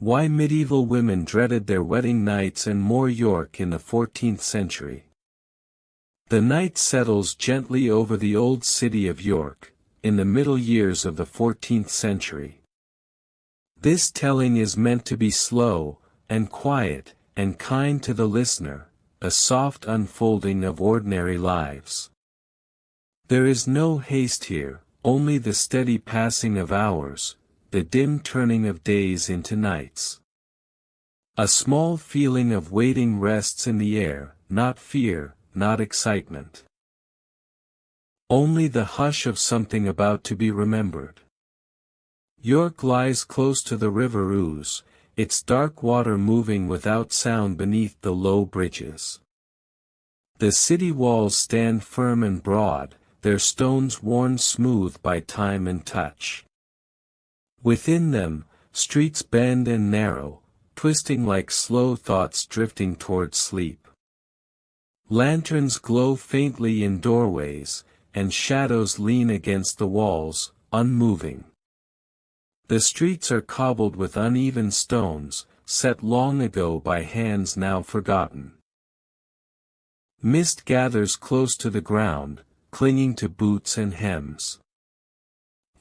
Why medieval women dreaded their wedding nights and more York in the 14th century. The night settles gently over the old city of York, in the middle years of the 14th century. This telling is meant to be slow, and quiet, and kind to the listener, a soft unfolding of ordinary lives. There is no haste here, only the steady passing of hours, the dim turning of days into nights. A small feeling of waiting rests in the air, not fear, not excitement. Only the hush of something about to be remembered. York lies close to the River Ouse, its dark water moving without sound beneath the low bridges. The city walls stand firm and broad, their stones worn smooth by time and touch. Within them, streets bend and narrow, twisting like slow thoughts drifting toward sleep. Lanterns glow faintly in doorways, and shadows lean against the walls, unmoving. The streets are cobbled with uneven stones, set long ago by hands now forgotten. Mist gathers close to the ground, clinging to boots and hems.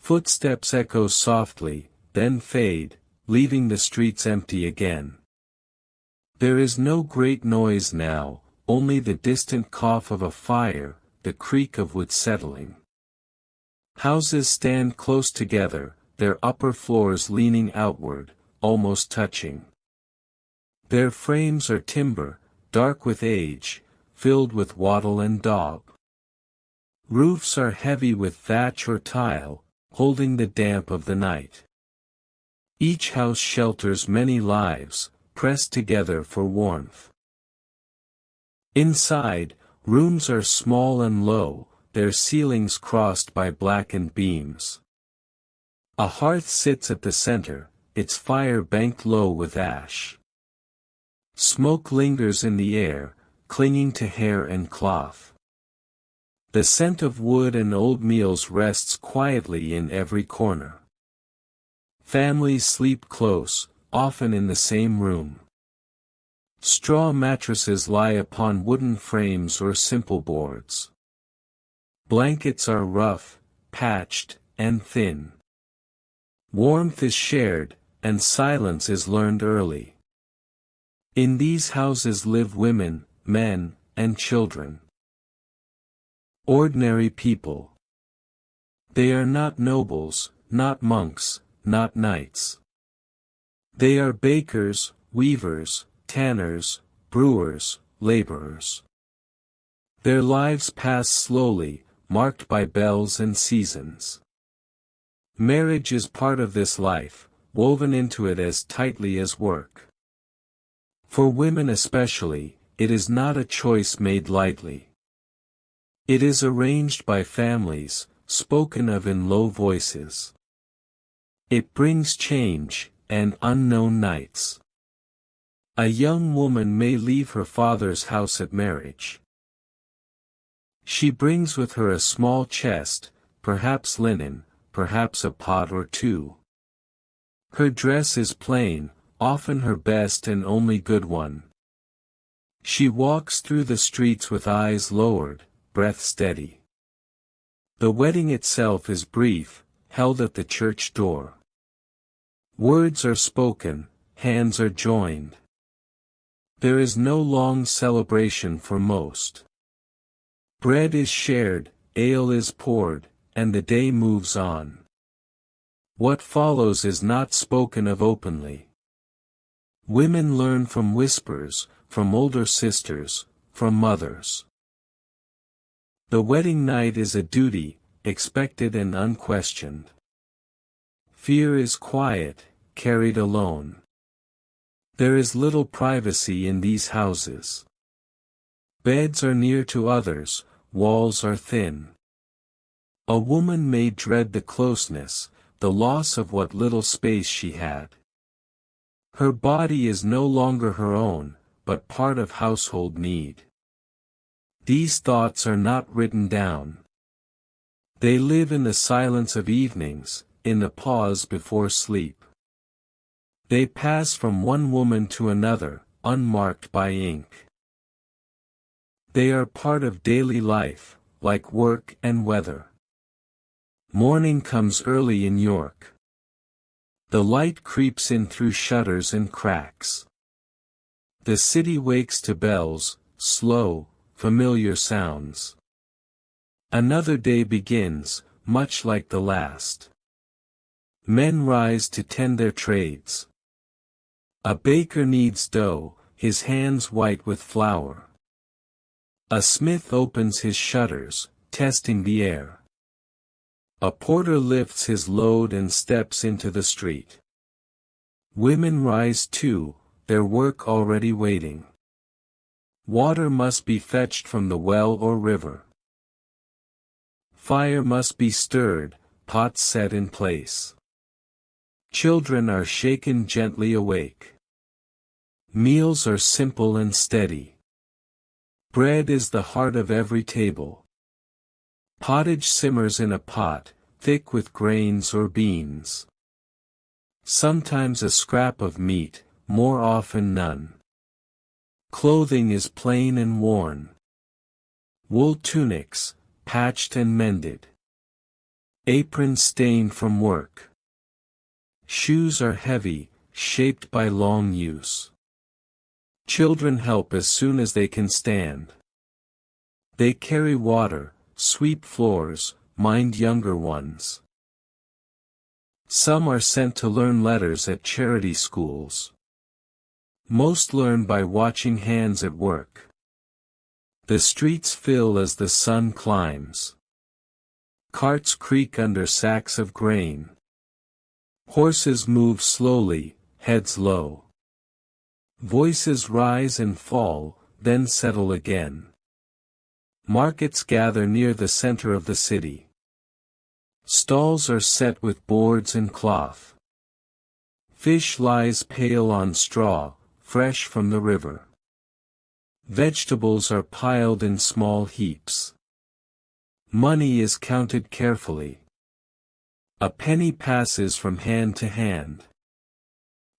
Footsteps echo softly, then fade, leaving the streets empty again. There is no great noise now, only the distant cough of a fire, the creak of wood settling. Houses stand close together, their upper floors leaning outward, almost touching. Their frames are timber, dark with age, filled with wattle and daub. Roofs are heavy with thatch or tile, holding the damp of the night. Each house shelters many lives, pressed together for warmth. Inside, rooms are small and low, their ceilings crossed by blackened beams. A hearth sits at the center, its fire banked low with ash. Smoke lingers in the air, clinging to hair and cloth. The scent of wood and old meals rests quietly in every corner. Families sleep close, often in the same room. Straw mattresses lie upon wooden frames or simple boards. Blankets are rough, patched, and thin. Warmth is shared, and silence is learned early. In these houses live women, men, and children. Ordinary people. They are not nobles, not monks, not knights. They are bakers, weavers, tanners, brewers, laborers. Their lives pass slowly, marked by bells and seasons. Marriage is part of this life, woven into it as tightly as work. For women especially, it is not a choice made lightly. It is arranged by families, spoken of in low voices. It brings change, and unknown nights. A young woman may leave her father's house at marriage. She brings with her a small chest, perhaps linen, perhaps a pot or two. Her dress is plain, often her best and only good one. She walks through the streets with eyes lowered, breath steady. The wedding itself is brief, held at the church door. Words are spoken, hands are joined. There is no long celebration for most. Bread is shared, ale is poured, and the day moves on. What follows is not spoken of openly. Women learn from whispers, from older sisters, from mothers. The wedding night is a duty, expected and unquestioned. Fear is quiet, carried alone. There is little privacy in these houses. Beds are near to others, walls are thin. A woman may dread the closeness, the loss of what little space she had. Her body is no longer her own, but part of household need. These thoughts are not written down. They live in the silence of evenings, in the pause before sleep. They pass from one woman to another, unmarked by ink. They are part of daily life, like work and weather. Morning comes early in York. The light creeps in through shutters and cracks. The city wakes to bells, slow, familiar sounds. Another day begins, much like the last. Men rise to tend their trades. A baker kneads dough, his hands white with flour. A smith opens his shutters, testing the air. A porter lifts his load and steps into the street. Women rise too, their work already waiting. Water must be fetched from the well or river. Fire must be stirred, pots set in place. Children are shaken gently awake. Meals are simple and steady. Bread is the heart of every table. Pottage simmers in a pot, thick with grains or beans. Sometimes a scrap of meat, more often none. Clothing is plain and worn. Wool tunics, patched and mended. Aprons stained from work. Shoes are heavy, shaped by long use. Children help as soon as they can stand. They carry water, sweep floors, mind younger ones. Some are sent to learn letters at charity schools. Most learn by watching hands at work. The streets fill as the sun climbs. Carts creak under sacks of grain. Horses move slowly, heads low. Voices rise and fall, then settle again. Markets gather near the center of the city. Stalls are set with boards and cloth. Fish lies pale on straw, fresh from the river. Vegetables are piled in small heaps. Money is counted carefully. A penny passes from hand to hand.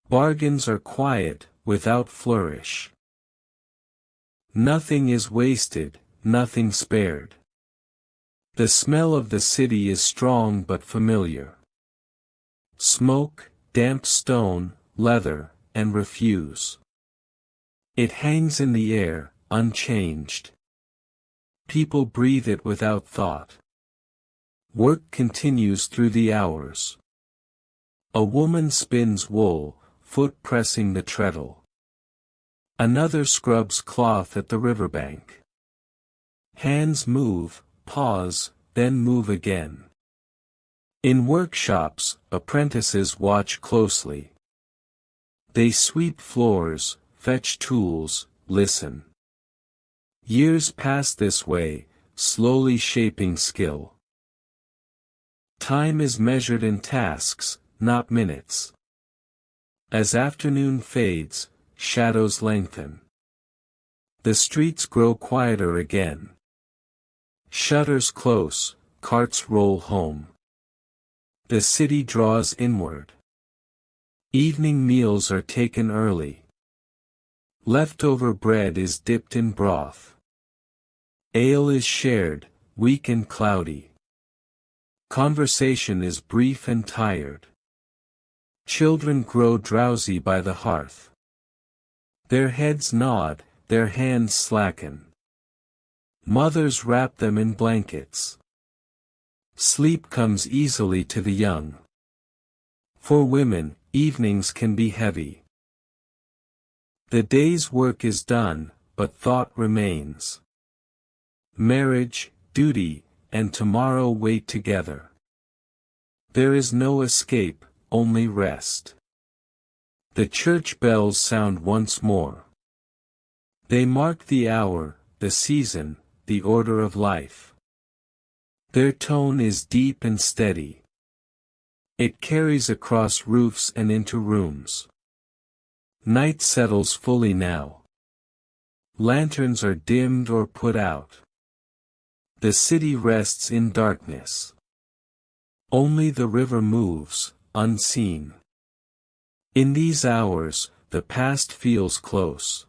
Bargains are quiet, without flourish. Nothing is wasted, nothing spared. The smell of the city is strong but familiar. Smoke, damp stone, leather, and refuse. It hangs in the air, unchanged. People breathe it without thought. Work continues through the hours. A woman spins wool, foot pressing the treadle. Another scrubs cloth at the riverbank. Hands move, pause, then move again. In workshops, apprentices watch closely. They sweep floors, fetch tools, listen. Years pass this way, slowly shaping skill. Time is measured in tasks, not minutes. As afternoon fades, shadows lengthen. The streets grow quieter again. Shutters close, carts roll home. The city draws inward. Evening meals are taken early. Leftover bread is dipped in broth. Ale is shared, weak and cloudy. Conversation is brief and tired. Children grow drowsy by the hearth. Their heads nod, their hands slacken. Mothers wrap them in blankets. Sleep comes easily to the young. For women, evenings can be heavy. The day's work is done, but thought remains. Marriage, duty, and tomorrow wait together. There is no escape, only rest. The church bells sound once more. They mark the hour, the season, the order of life. Their tone is deep and steady. It carries across roofs and into rooms. Night settles fully now. Lanterns are dimmed or put out. The city rests in darkness. Only the river moves, unseen. In these hours, the past feels close.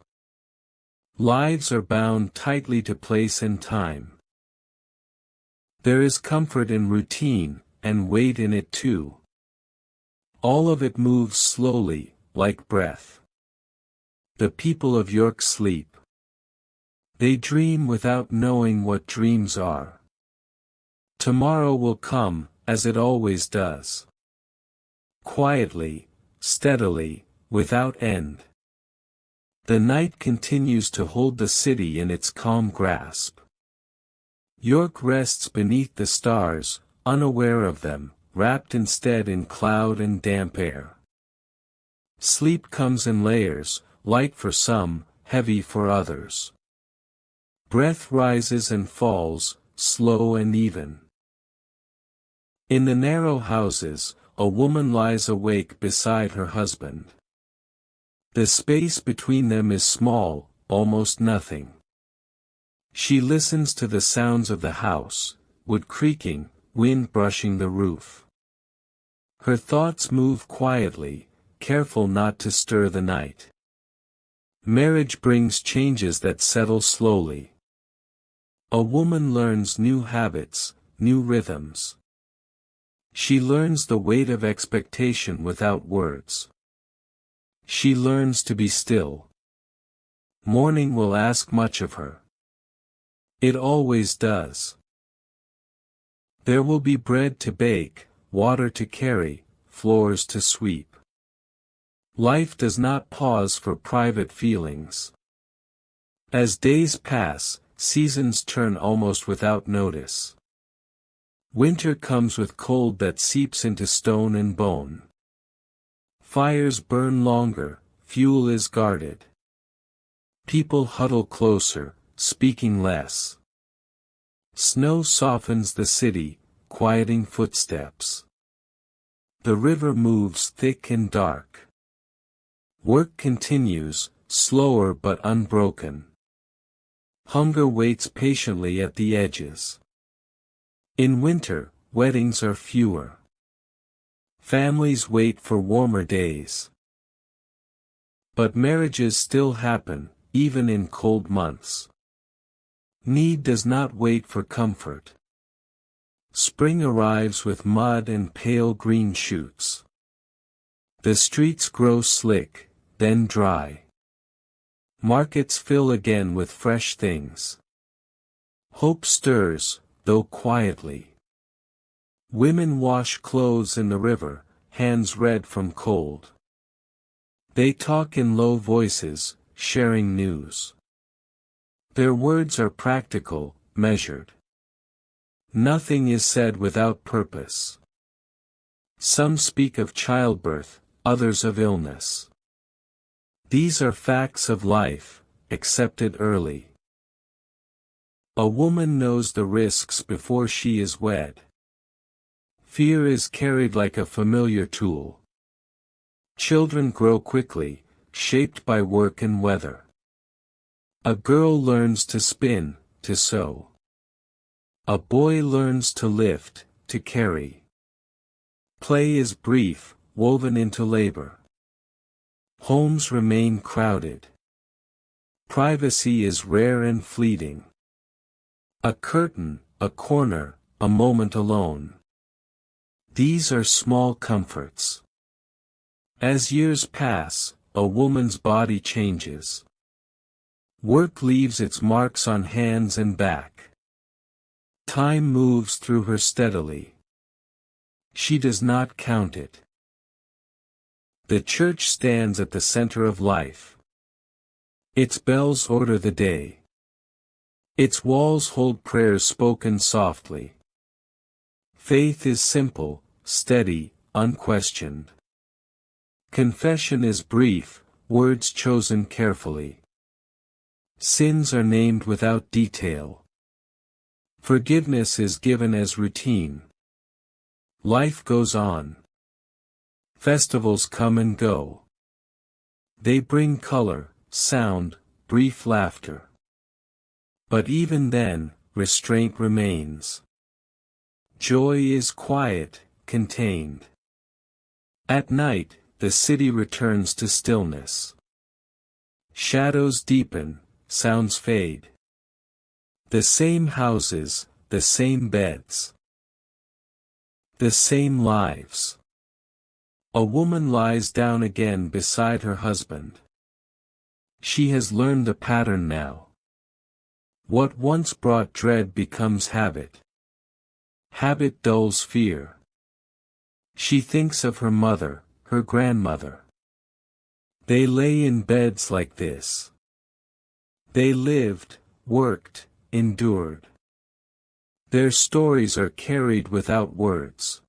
Lives are bound tightly to place and time. There is comfort in routine, and weight in it too. All of it moves slowly, like breath. The people of York sleep. They dream without knowing what dreams are. Tomorrow will come, as it always does. Quietly, steadily, without end. The night continues to hold the city in its calm grasp. York rests beneath the stars, unaware of them, wrapped instead in cloud and damp air. Sleep comes in layers, light for some, heavy for others. Breath rises and falls, slow and even. In the narrow houses, a woman lies awake beside her husband. The space between them is small, almost nothing. She listens to the sounds of the house, wood creaking, wind brushing the roof. Her thoughts move quietly, careful not to stir the night. Marriage brings changes that settle slowly. A woman learns new habits, new rhythms. She learns the weight of expectation without words. She learns to be still. Morning will ask much of her. It always does. There will be bread to bake, water to carry, floors to sweep. Life does not pause for private feelings. As days pass, seasons turn almost without notice. Winter comes with cold that seeps into stone and bone. Fires burn longer, fuel is guarded. People huddle closer, speaking less. Snow softens the city, quieting footsteps. The river moves thick and dark. Work continues, slower but unbroken. Hunger waits patiently at the edges. In winter, weddings are fewer. Families wait for warmer days. But marriages still happen, even in cold months. Need does not wait for comfort. Spring arrives with mud and pale green shoots. The streets grow slick, then dry. Markets fill again with fresh things. Hope stirs, though quietly. Women wash clothes in the river, hands red from cold. They talk in low voices, sharing news. Their words are practical, measured. Nothing is said without purpose. Some speak of childbirth, others of illness. These are facts of life, accepted early. A woman knows the risks before she is wed. Fear is carried like a familiar tool. Children grow quickly, shaped by work and weather. A girl learns to spin, to sew. A boy learns to lift, to carry. Play is brief, woven into labor. Homes remain crowded. Privacy is rare and fleeting. A curtain, a corner, a moment alone. These are small comforts. As years pass, a woman's body changes. Work leaves its marks on hands and back. Time moves through her steadily. She does not count it. The church stands at the center of life. Its bells order the day. Its walls hold prayers spoken softly. Faith is simple, steady, unquestioned. Confession is brief, words chosen carefully. Sins are named without detail. Forgiveness is given as routine. Life goes on. Festivals come and go. They bring color, sound, brief laughter. But even then, restraint remains. Joy is quiet, contained. At night, the city returns to stillness. Shadows deepen, sounds fade. The same houses, the same beds. The same lives. A woman lies down again beside her husband. She has learned the pattern now. What once brought dread becomes habit. Habit dulls fear. She thinks of her mother, her grandmother. They lay in beds like this. They lived, worked, endured. Their stories are carried without words.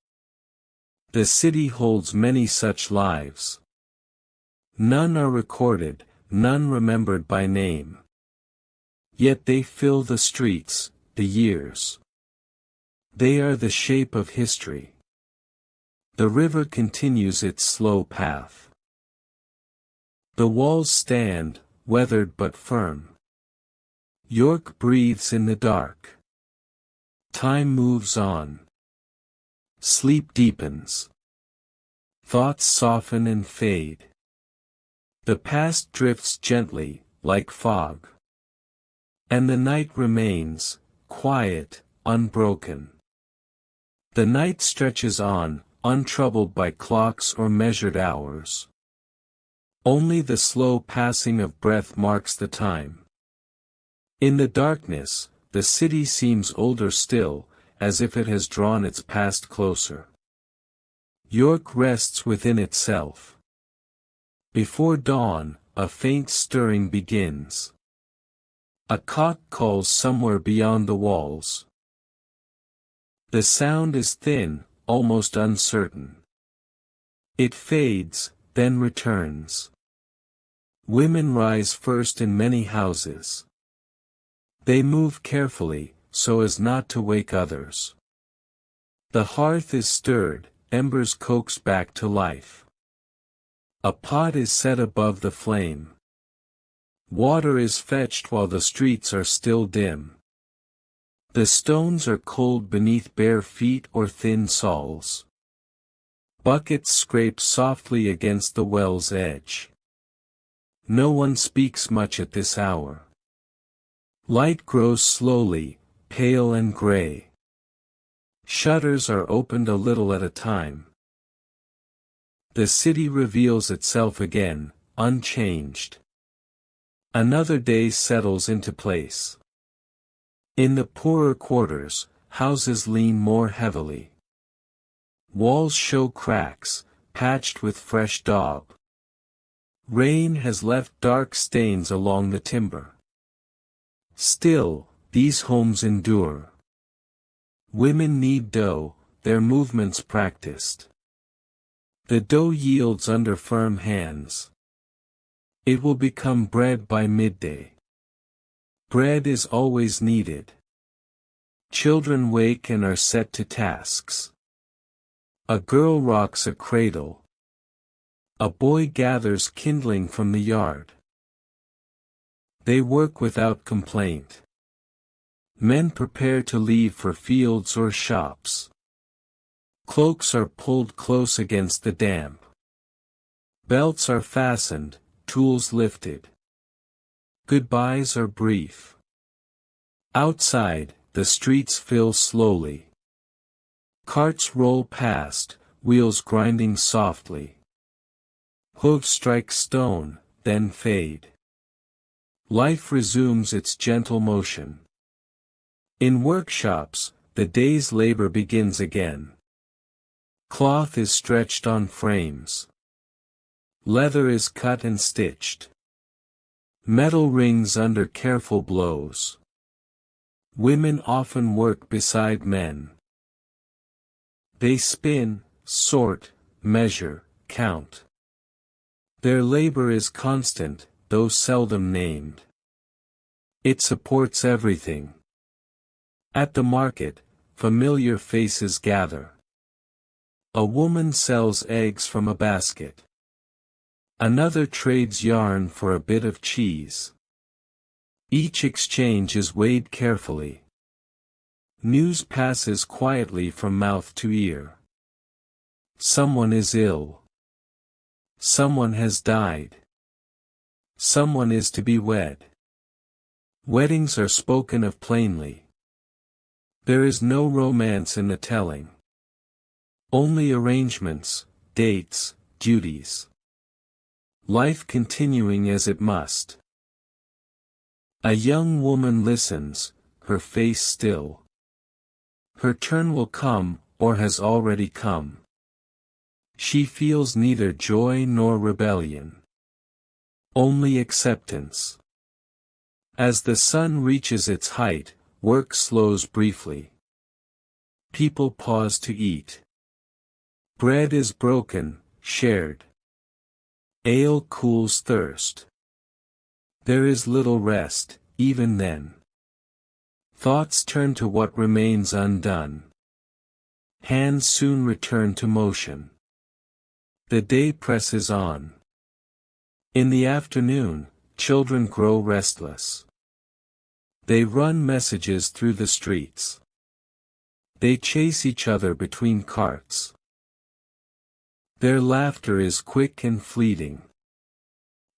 The city holds many such lives. None are recorded, none remembered by name. Yet they fill the streets, the years. They are the shape of history. The river continues its slow path. The walls stand, weathered but firm. York breathes in the dark. Time moves on. Sleep deepens. Thoughts soften and fade. The past drifts gently, like fog. And the night remains, quiet, unbroken. The night stretches on, untroubled by clocks or measured hours. Only the slow passing of breath marks the time. In the darkness, the city seems older still, as if it has drawn its past closer. York rests within itself. Before dawn, a faint stirring begins. A cock calls somewhere beyond the walls. The sound is thin, almost uncertain. It fades, then returns. Women rise first in many houses. They move carefully, so as not to wake others. The hearth is stirred, embers coaxed back to life. A pot is set above the flame. Water is fetched while the streets are still dim. The stones are cold beneath bare feet or thin soles. Buckets scrape softly against the well's edge. No one speaks much at this hour. Light grows slowly, pale and gray. Shutters are opened a little at a time. The city reveals itself again, unchanged. Another day settles into place. In the poorer quarters, houses lean more heavily. Walls show cracks, patched with fresh daub. Rain has left dark stains along the timber. Still, these homes endure. Women knead dough, their movements practiced. The dough yields under firm hands. It will become bread by midday. Bread is always needed. Children wake and are set to tasks. A girl rocks a cradle. A boy gathers kindling from the yard. They work without complaint. Men prepare to leave for fields or shops. Cloaks are pulled close against the damp. Belts are fastened, tools lifted. Goodbyes are brief. Outside, the streets fill slowly. Carts roll past, wheels grinding softly. Hooves strike stone, then fade. Life resumes its gentle motion. In workshops, the day's labor begins again. Cloth is stretched on frames. Leather is cut and stitched. Metal rings under careful blows. Women often work beside men. They spin, sort, measure, count. Their labor is constant, though seldom named. It supports everything. At the market, familiar faces gather. A woman sells eggs from a basket. Another trades yarn for a bit of cheese. Each exchange is weighed carefully. News passes quietly from mouth to ear. Someone is ill. Someone has died. Someone is to be wed. Weddings are spoken of plainly. There is no romance in the telling. Only arrangements, dates, duties. Life continuing as it must. A young woman listens, her face still. Her turn will come, or has already come. She feels neither joy nor rebellion. Only acceptance. As the sun reaches its height, work slows briefly. People pause to eat. Bread is broken, shared. Ale cools thirst. There is little rest, even then. Thoughts turn to what remains undone. Hands soon return to motion. The day presses on. In the afternoon, children grow restless. They run messages through the streets. They chase each other between carts. Their laughter is quick and fleeting.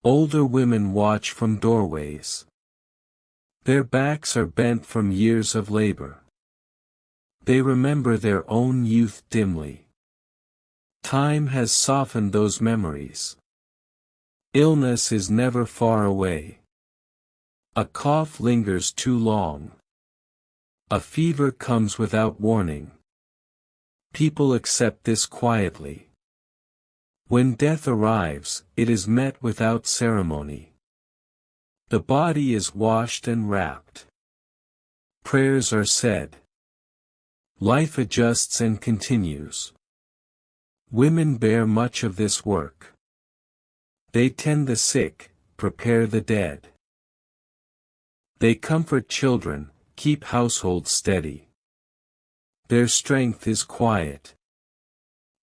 Older women watch from doorways. Their backs are bent from years of labor. They remember their own youth dimly. Time has softened those memories. Illness is never far away. A cough lingers too long. A fever comes without warning. People accept this quietly. When death arrives, it is met without ceremony. The body is washed and wrapped. Prayers are said. Life adjusts and continues. Women bear much of this work. They tend the sick, prepare the dead. They comfort children, keep households steady. Their strength is quiet.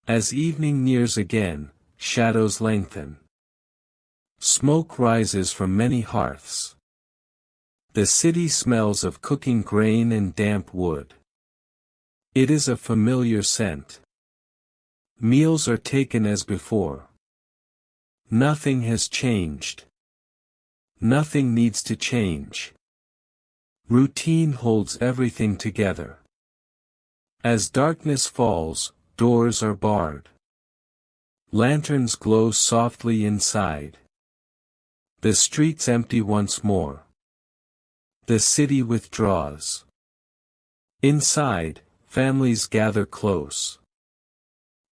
As evening nears again, shadows lengthen. Smoke rises from many hearths. The city smells of cooking grain and damp wood. It is a familiar scent. Meals are taken as before. Nothing has changed. Nothing needs to change. Routine holds everything together. As darkness falls, doors are barred. Lanterns glow softly inside. The streets empty once more. The city withdraws. Inside, families gather close.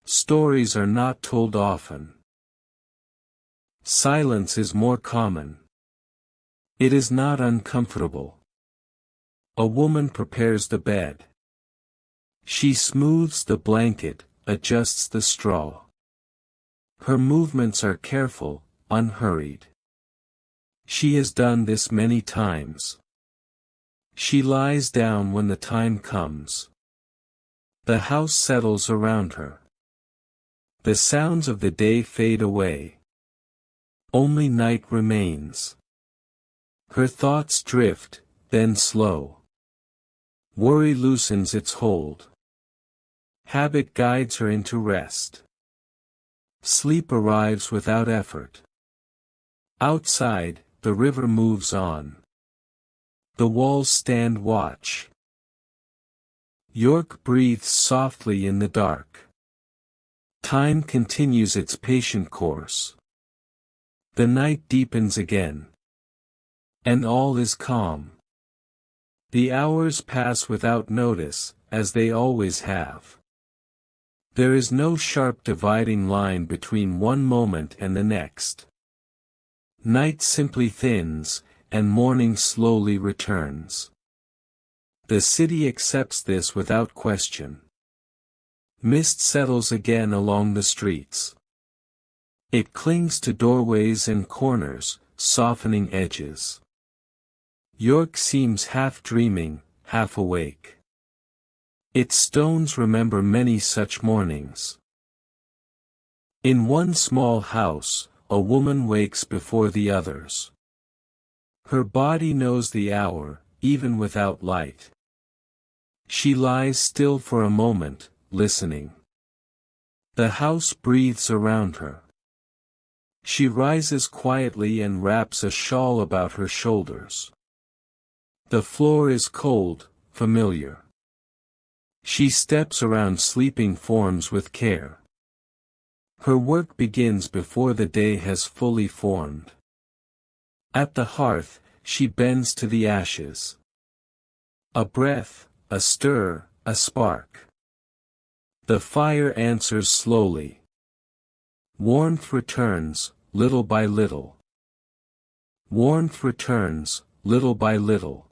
Stories are not told often. Silence is more common. It is not uncomfortable. A woman prepares the bed. She smooths the blanket, adjusts the straw. Her movements are careful, unhurried. She has done this many times. She lies down when the time comes. The house settles around her. The sounds of the day fade away. Only night remains. Her thoughts drift, then slow. Worry loosens its hold. Habit guides her into rest. Sleep arrives without effort. Outside, the river moves on. The walls stand watch. York breathes softly in the dark. Time continues its patient course. The night deepens again. And all is calm. The hours pass without notice, as they always have. There is no sharp dividing line between one moment and the next. Night simply thins, and morning slowly returns. The city accepts this without question. Mist settles again along the streets. It clings to doorways and corners, softening edges. York seems half dreaming, half awake. Its stones remember many such mornings. In one small house, a woman wakes before the others. Her body knows the hour, even without light. She lies still for a moment, listening. The house breathes around her. She rises quietly and wraps a shawl about her shoulders. The floor is cold, familiar. She steps around sleeping forms with care. Her work begins before the day has fully formed. At the hearth, she bends to the ashes. A breath, a stir, a spark. The fire answers slowly. Warmth returns, little by little. Warmth returns, little by little.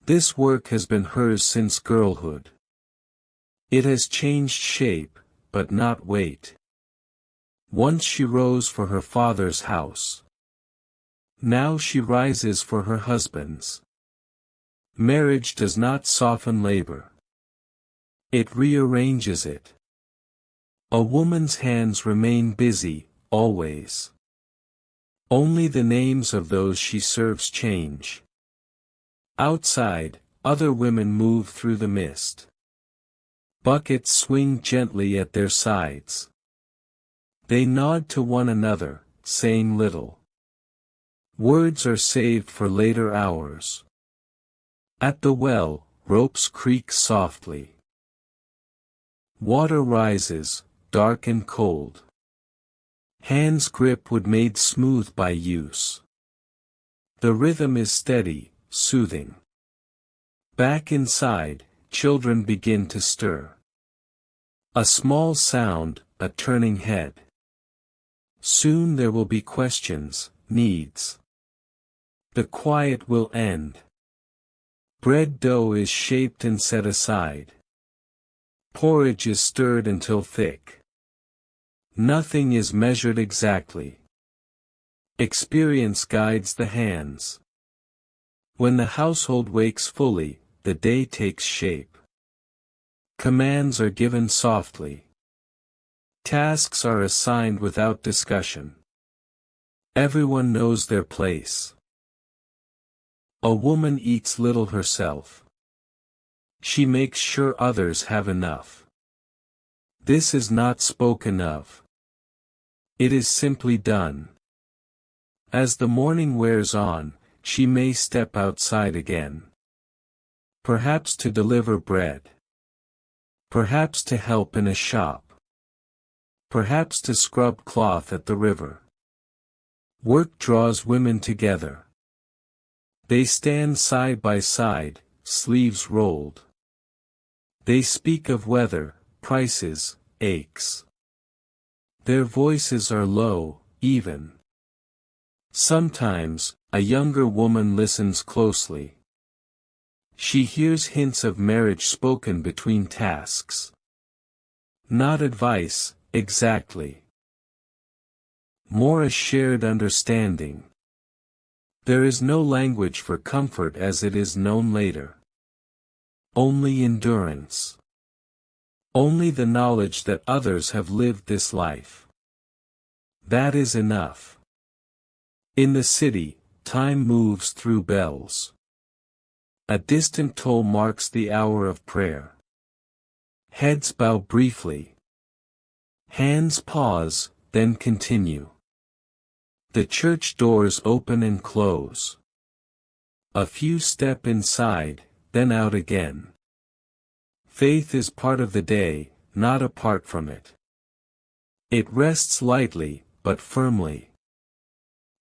This work has been hers since girlhood. It has changed shape, but not weight. Once she rose for her father's house. Now she rises for her husband's. Marriage does not soften labor. It rearranges it. A woman's hands remain busy, always. Only the names of those she serves change. Outside, other women move through the mist. Buckets swing gently at their sides. They nod to one another, saying little. Words are saved for later hours. At the well, ropes creak softly. Water rises, dark and cold. Hands grip wood made smooth by use. The rhythm is steady, soothing. Back inside, children begin to stir. A small sound, a turning head. Soon there will be questions, needs. The quiet will end. Bread dough is shaped and set aside. Porridge is stirred until thick. Nothing is measured exactly. Experience guides the hands. When the household wakes fully, the day takes shape. Commands are given softly. Tasks are assigned without discussion. Everyone knows their place. A woman eats little herself. She makes sure others have enough. This is not spoken of. It is simply done. As the morning wears on, she may step outside again. Perhaps to deliver bread. Perhaps to help in a shop. Perhaps to scrub cloth at the river. Work draws women together. They stand side by side, sleeves rolled. They speak of weather, prices, aches. Their voices are low, even. Sometimes, a younger woman listens closely. She hears hints of marriage spoken between tasks. Not advice, exactly. More a shared understanding. There is no language for comfort as it is known later. Only endurance. Only the knowledge that others have lived this life. That is enough. In the city, time moves through bells. A distant toll marks the hour of prayer. Heads bow briefly. Hands pause, then continue. The church doors open and close. A few step inside, then out again. Faith is part of the day, not apart from it. It rests lightly, but firmly.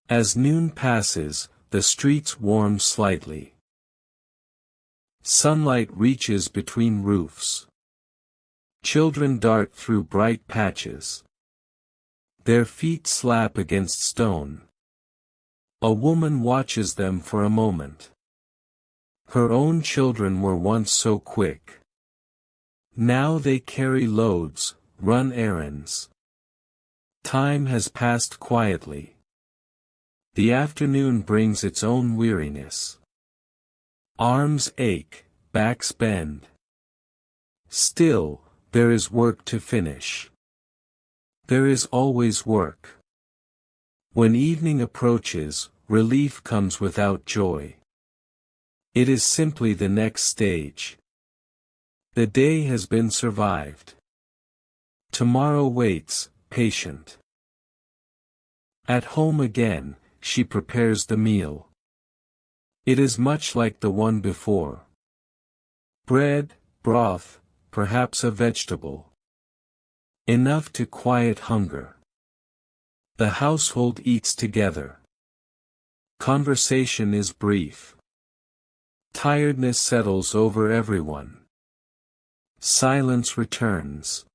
As noon passes, the streets warm slightly. Sunlight reaches between roofs. Children dart through bright patches. Their feet slap against stone. A woman watches them for a moment. Her own children were once so quick. Now they carry loads, run errands. Time has passed quietly. The afternoon brings its own weariness. Arms ache, backs bend. Still, there is work to finish. There is always work. When evening approaches, relief comes without joy. It is simply the next stage. The day has been survived. Tomorrow waits, patient. At home again, she prepares the meal. It is much like the one before. Bread, broth, perhaps a vegetable. Enough to quiet hunger. The household eats together. Conversation is brief. Tiredness settles over everyone. Silence returns.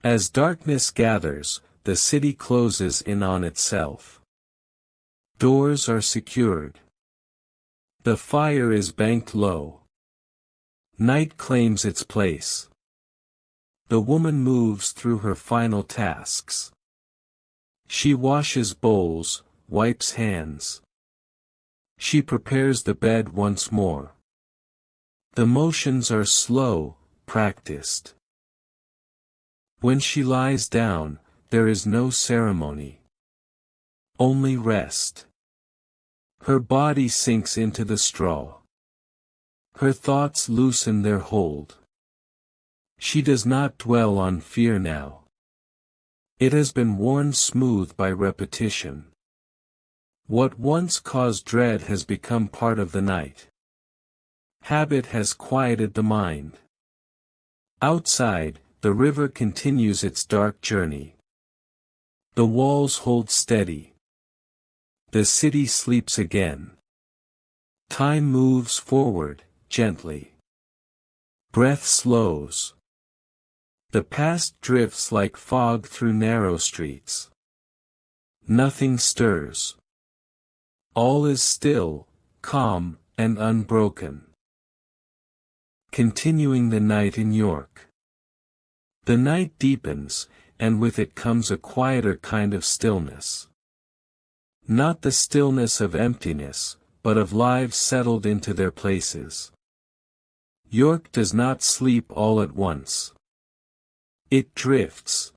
As darkness gathers, the city closes in on itself. Doors are secured. The fire is banked low. Night claims its place. The woman moves through her final tasks. She washes bowls, wipes hands. She prepares the bed once more. The motions are slow, practiced. When she lies down, there is no ceremony. Only rest. Her body sinks into the straw. Her thoughts loosen their hold. She does not dwell on fear now. It has been worn smooth by repetition. What once caused dread has become part of the night. Habit has quieted the mind. Outside, the river continues its dark journey. The walls hold steady. The city sleeps again. Time moves forward, gently. Breath slows. The past drifts like fog through narrow streets. Nothing stirs. All is still, calm, and unbroken. Continuing the night in York. The night deepens, and with it comes a quieter kind of stillness. Not the stillness of emptiness, but of lives settled into their places. York does not sleep all at once. It drifts.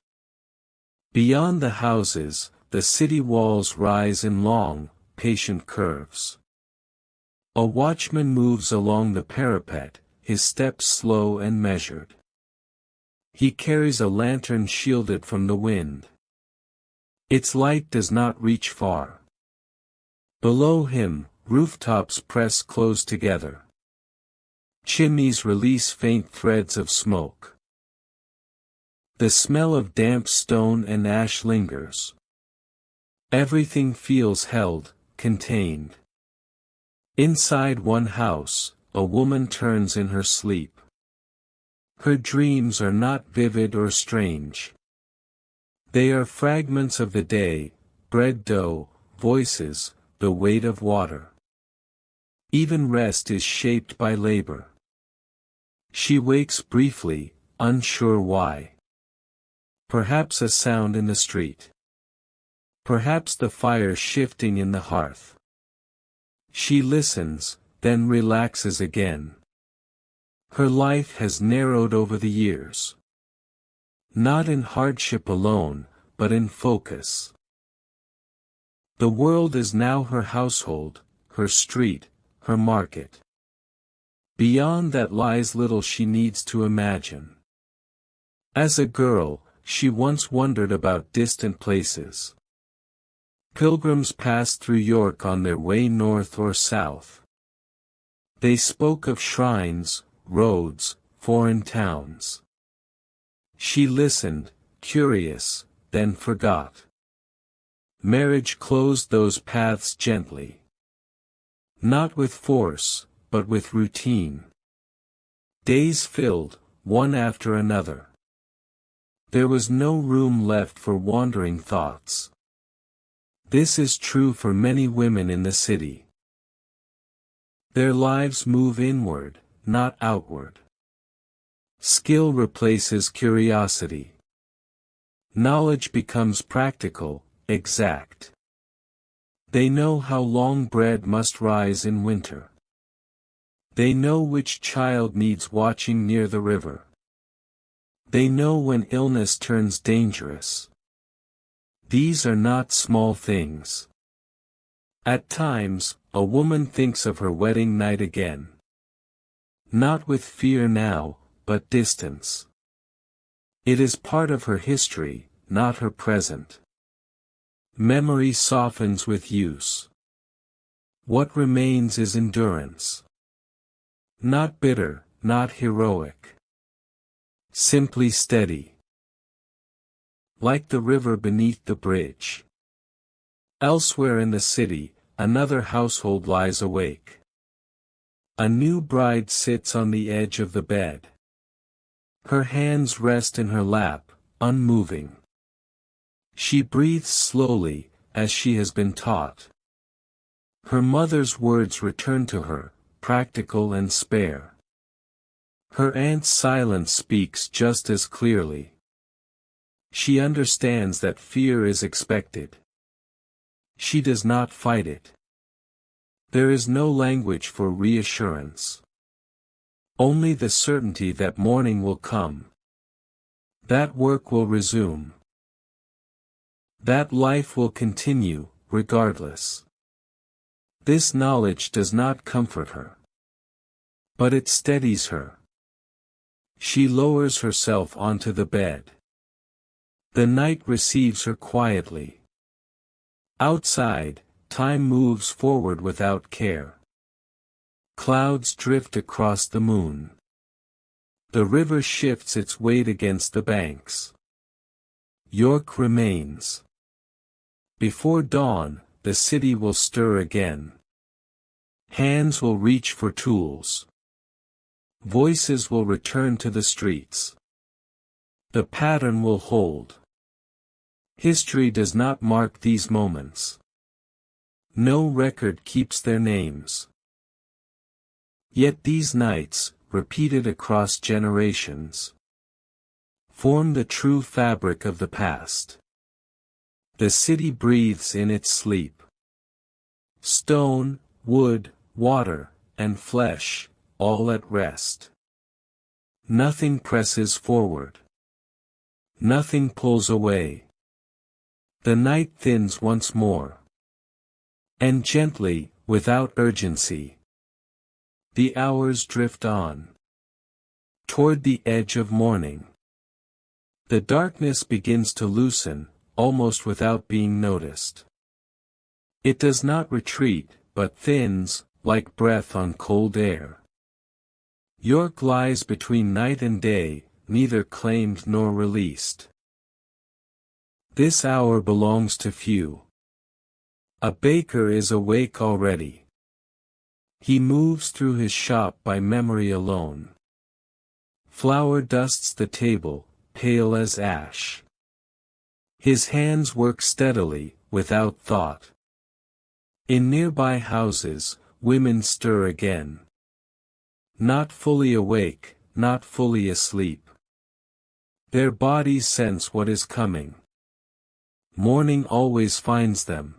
Beyond the houses, the city walls rise in long, patient curves. A watchman moves along the parapet, his steps slow and measured. He carries a lantern shielded from the wind. Its light does not reach far. Below him, rooftops press close together. Chimneys release faint threads of smoke. The smell of damp stone and ash lingers. Everything feels held, contained. Inside one house, a woman turns in her sleep. Her dreams are not vivid or strange. They are fragments of the day, bread dough, voices, the weight of water. Even rest is shaped by labor. She wakes briefly, unsure why. Perhaps a sound in the street. Perhaps the fire shifting in the hearth. She listens, then relaxes again. Her life has narrowed over the years. Not in hardship alone, but in focus. The world is now her household, her street, her market. Beyond that lies little she needs to imagine. As a girl, she once wondered about distant places. Pilgrims passed through York on their way north or south. They spoke of shrines, roads, foreign towns. She listened, curious, then forgot. Marriage closed those paths gently. Not with force, but with routine. Days filled, one after another. There was no room left for wandering thoughts. This is true for many women in the city. Their lives move inward, not outward. Skill replaces curiosity. Knowledge becomes practical, exact. They know how long bread must rise in winter. They know which child needs watching near the river. They know when illness turns dangerous. These are not small things. At times, a woman thinks of her wedding night again. Not with fear now, but distance. It is part of her history, not her present. Memory softens with use. What remains is endurance. Not bitter, not heroic. Simply steady. Like the river beneath the bridge. Elsewhere in the city, another household lies awake. A new bride sits on the edge of the bed. Her hands rest in her lap, unmoving. She breathes slowly, as she has been taught. Her mother's words return to her, practical and spare. Her aunt's silence speaks just as clearly. She understands that fear is expected. She does not fight it. There is no language for reassurance. Only the certainty that morning will come. That work will resume. That life will continue, regardless. This knowledge does not comfort her. But it steadies her. She lowers herself onto the bed. The night receives her quietly. Outside, time moves forward without care. Clouds drift across the moon. The river shifts its weight against the banks. York remains. Before dawn, the city will stir again. Hands will reach for tools. Voices will return to the streets. The pattern will hold. History does not mark these moments. No record keeps their names. Yet these nights, repeated across generations, form the true fabric of the past. The city breathes in its sleep. Stone, wood, water, and flesh, all at rest. Nothing presses forward. Nothing pulls away. The night thins once more. And gently, without urgency, the hours drift on. Toward the edge of morning. The darkness begins to loosen, almost without being noticed. It does not retreat, but thins, like breath on cold air. York lies between night and day, neither claimed nor released. This hour belongs to few. A baker is awake already. He moves through his shop by memory alone. Flour dusts the table, pale as ash. His hands work steadily, without thought. In nearby houses, women stir again. Not fully awake, not fully asleep. Their bodies sense what is coming. Morning always finds them.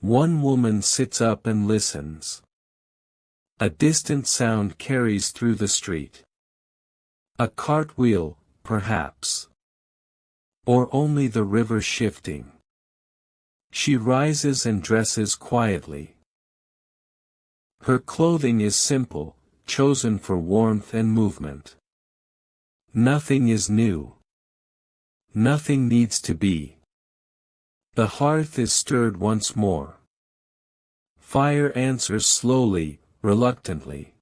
One woman sits up and listens. A distant sound carries through the street. A cartwheel, perhaps. Or only the river shifting. She rises and dresses quietly. Her clothing is simple, chosen for warmth and movement. Nothing is new. Nothing needs to be. The hearth is stirred once more. Fire answers slowly, reluctantly.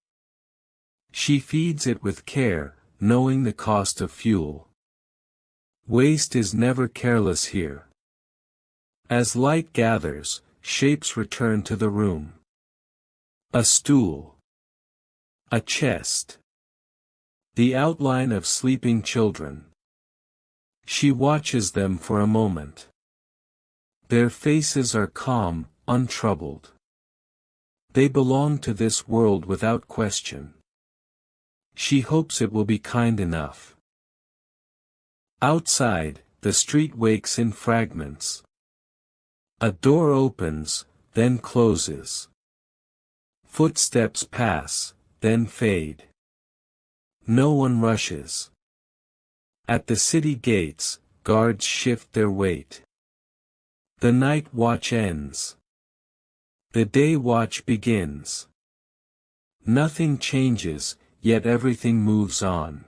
She feeds it with care, knowing the cost of fuel. Waste is never careless here. As light gathers, shapes return to the room. A stool. A chest. The outline of sleeping children. She watches them for a moment. Their faces are calm, untroubled. They belong to this world without question. She hopes it will be kind enough. Outside, the street wakes in fragments. A door opens, then closes. Footsteps pass, then fade. No one rushes. At the city gates, guards shift their weight. The night watch ends. The day watch begins. Nothing changes, yet everything moves on.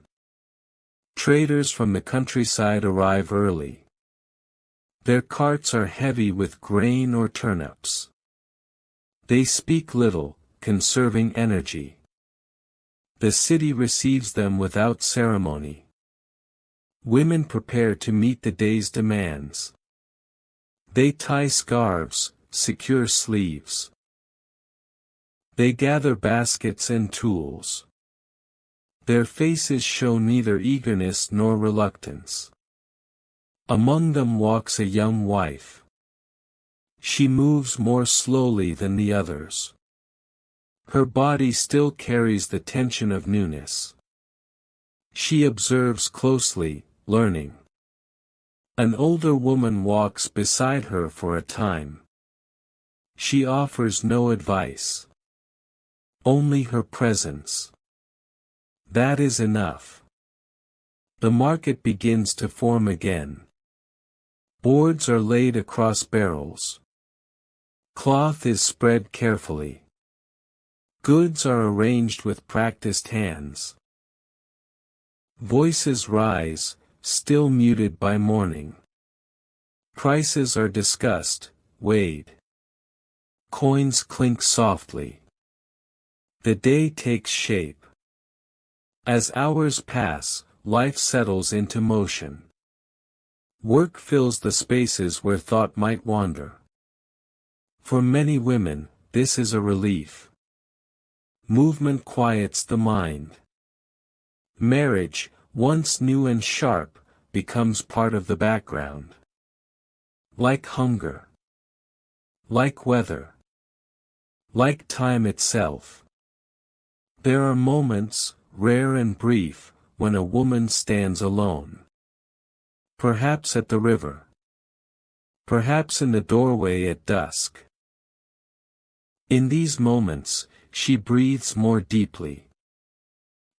Traders from the countryside arrive early. Their carts are heavy with grain or turnips. They speak little, conserving energy. The city receives them without ceremony. Women prepare to meet the day's demands. They tie scarves, secure sleeves. They gather baskets and tools. Their faces show neither eagerness nor reluctance. Among them walks a young wife. She moves more slowly than the others. Her body still carries the tension of newness. She observes closely, learning. An older woman walks beside her for a time. She offers no advice. Only her presence. That is enough. The market begins to form again. Boards are laid across barrels. Cloth is spread carefully. Goods are arranged with practiced hands. Voices rise, still muted by mourning. Prices are discussed, weighed. Coins clink softly. The day takes shape. As hours pass, life settles into motion. Work fills the spaces where thought might wander. For many women, this is a relief. Movement quiets the mind. Marriage, once new and sharp, becomes part of the background. Like hunger. Like weather. Like time itself. There are moments, rare and brief, when a woman stands alone. Perhaps at the river. Perhaps in the doorway at dusk. In these moments, she breathes more deeply.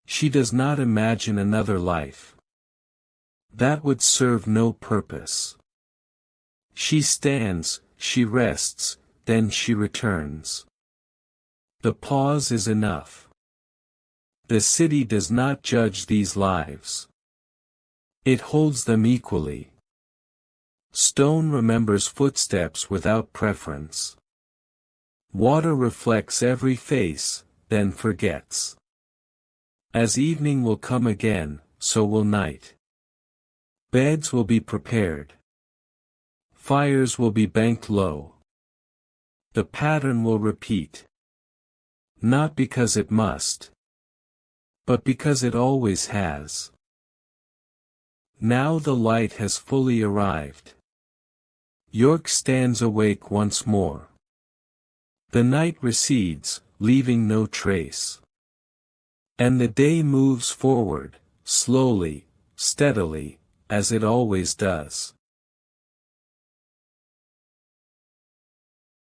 She does not imagine another life. That would serve no purpose. She stands, she rests, then she returns. The pause is enough. The city does not judge these lives. It holds them equally. Stone remembers footsteps without preference. Water reflects every face, then forgets. As evening will come again, so will night. Beds will be prepared. Fires will be banked low. The pattern will repeat. Not because it must, but because it always has. Now the light has fully arrived. York stands awake once more. The night recedes, leaving no trace. And the day moves forward, slowly, steadily, as it always does.